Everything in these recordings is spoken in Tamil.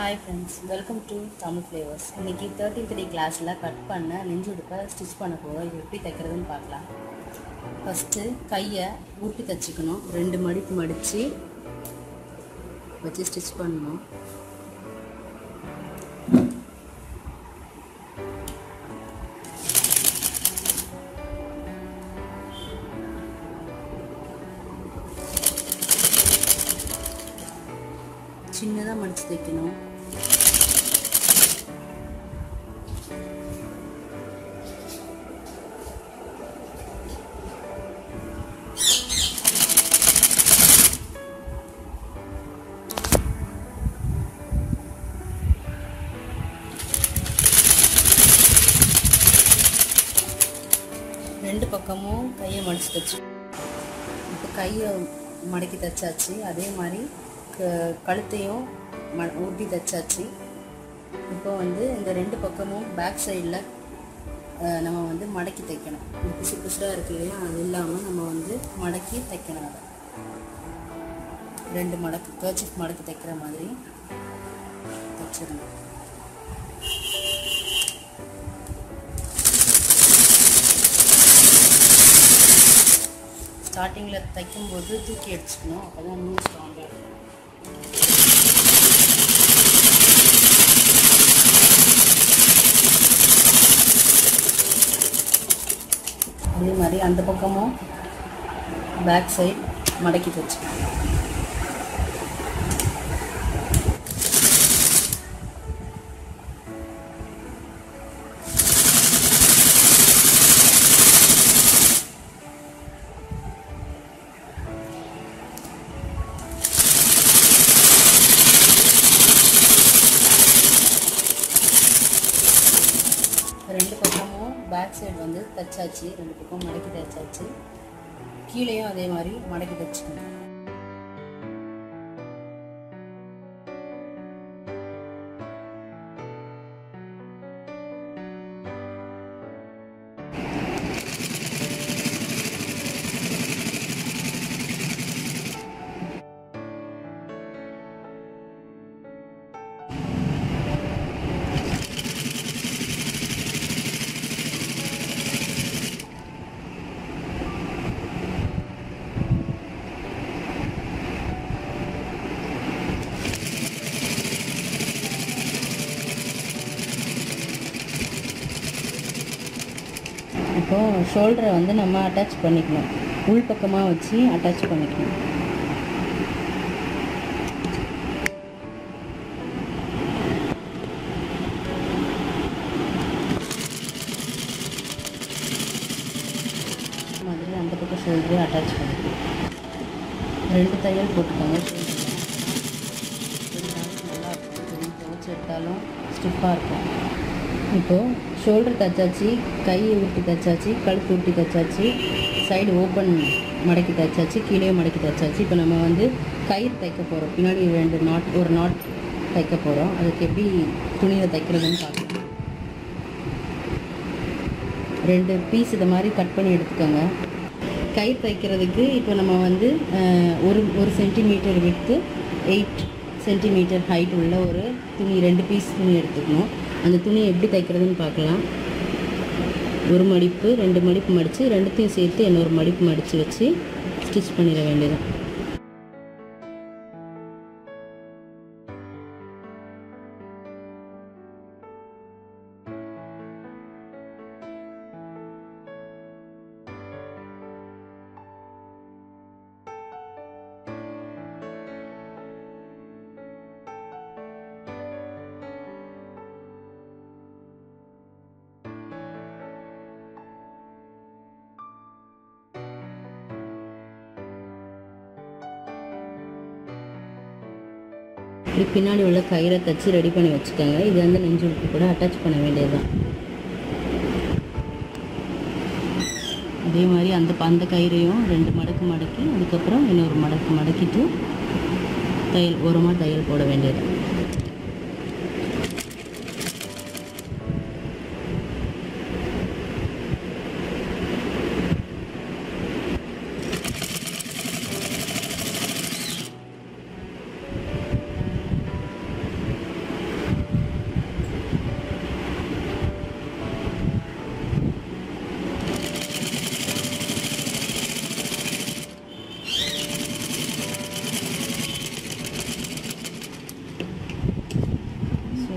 Hi friends, welcome to Tamil Flavors. இன்னைக்கு 13th day கிளாஸில் கட் பண்ண நெஞ்சுடுப்பை ஸ்டிச் பண்ண போகிறோம். இது எப்படி தைக்கிறதுன்னு பார்க்கலாம். ஃபஸ்ட்டு கையை ஊட்டி தைச்சிக்கணும். 2 மடிப்பு மடித்து வச்சு ஸ்டிச் பண்ணணும். சின்னதாக மடித்து தைக்கணும். ரெண்டு பக்கமும் கையை மடித்து தைச்சு இப்போ கையை மடக்கி தைச்சாச்சு. அதே மாதிரி கழுத்தையும் ஊட்டி தைச்சாச்சு. இப்போ இந்த 2 பக்கமும் பேக் சைடில் நம்ம மடக்கி தைக்கணும். பிசு பிசுறாக இருக்கு இல்லையா, அது இல்லாமல் நம்ம மடக்கி தைக்கணும். அதை 2 மடக்கு கர்ச்சீஃப் மடக்கி தைக்கிற மாதிரி தைச்சிடணும். ஸ்டார்டிங்கில் தைக்கும்போது தூக்கி அடிச்சுக்கணும், அப்போ தான் இன்னும் ஸ்ட்ராங்காக இருக்கும். அதே மாதிரி அந்த பக்கமும் பேக் சைட் மடக்கி தைச்சுக்கணும். ரெண்டு பக்கமும் பேக் சைடு தைச்சாச்சு. 2 பக்கம் மடக்கி தைச்சாச்சு. கீழேயும் அதே மாதிரி மடக்கி தைச்சுக்கணும். இப்போது ஷோல்டரை நம்ம அட்டாச் பண்ணிக்கணும். உள் பக்கமாக வச்சு அட்டாச் பண்ணிக்கணும். மாதிரி அந்த பக்கம் ஷோல்டரை அட்டாச் பண்ணிக்கணும். 2 தையல் போட்டுக்கோங்க. நல்லா துவச்சி எடுத்தாலும் ஸ்டிஃபாக இருக்கும். இப்போது ஷோல்டர் தைச்சாச்சு, கையை ஊட்டி தைச்சாச்சு, கழுத்து ஊட்டி தைச்சாச்சு, சைடு ஓப்பன் மடக்கி தைச்சாச்சு, கீழே மடக்கி தைச்சாச்சு. இப்போ நம்ம கயிறு தைக்க போகிறோம். பின்னாடி 1 நாட் தைக்க போகிறோம். அதுக்கு எப்படி துணியில் தைக்கிறதுன்னு பார்க்கலாம். 2 பீஸ் இதை மாதிரி கட் பண்ணி எடுத்துக்கோங்க. கயிறு தைக்கிறதுக்கு இப்போ நம்ம ஒரு சென்டிமீட்டர் விட்டு 8 சென்டிமீட்டர் ஹைட் உள்ள ஒரு துணி 2 பீஸ் துணி எடுத்துக்கணும். அந்த துணியை எப்படி தைக்கிறதுன்னு பார்க்கலாம். ஒரு மடிப்பு 2 மடிப்பு மடித்து 2த்தையும் சேர்த்து இன்னொரு மடிப்பு மடித்து வச்சு ஸ்டிச் பண்ணிட வேண்டியதான். இப்படி பின்னாடி உள்ள கயிறை தைச்சி ரெடி பண்ணி வச்சுக்கோங்க. இது நெஞ்சுடுப்பு கூட அட்டாச் பண்ண வேண்டியதுதான். இதே மாதிரி அந்த கயிறையும் 2 மடக்கு மடக்கி அதுக்கப்புறம் இன்னொரு மடக்கு மடக்கிட்டு ஓரமாக தையல் போட வேண்டியது.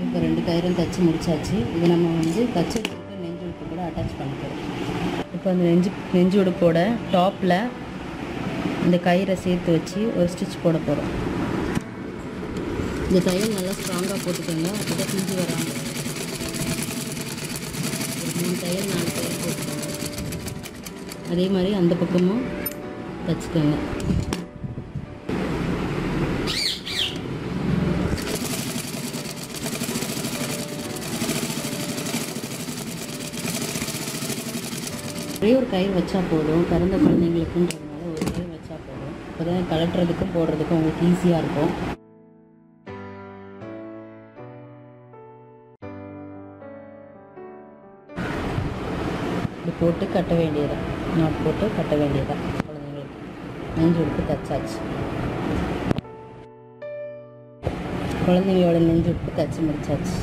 இப்போ 2 கயிறும் தைச்சி முடிச்சாச்சு. இது நம்ம வந்து தைச்சி வச்சுருக்க நெஞ்சு உடுப்பு கூட அட்டாச் பண்ணிக்கிறோம். இப்போ அந்த நெஞ்சு உடுப்போட டாப்பில் இந்த கயிறை சேர்த்து வச்சு ஒரு ஸ்டிச் போட போகிறோம். இந்த தையல் நல்லா ஸ்ட்ராங்காக போட்டுக்கோங்க, அப்போ தான் பிஞ்சு வராங்க. ஒரு 3 தையல் 4 தையல் போட்டுக்கோங்க. அதே மாதிரி அந்த பக்கமும் தைச்சிக்கோங்க. ஒரே ஒரு கயிறு வச்சா போதும், பிறந்த குழந்தைங்களுக்குன்றதுனால ஒரு கயிறு வச்சா போதும். அப்போ தான் கலட்டுறதுக்கும் போடுறதுக்கும் உங்களுக்கு ஈஸியாக இருக்கும். இப்படி போட்டு கட்ட வேண்டியதான், நாட் போட்டு கட்ட வேண்டியதான். குழந்தைங்களுக்கு நெஞ்சு உடுப்பு தைச்சாச்சு. குழந்தைங்களோட நெஞ்சு உடுப்பு தைச்சி முடிச்சாச்சு.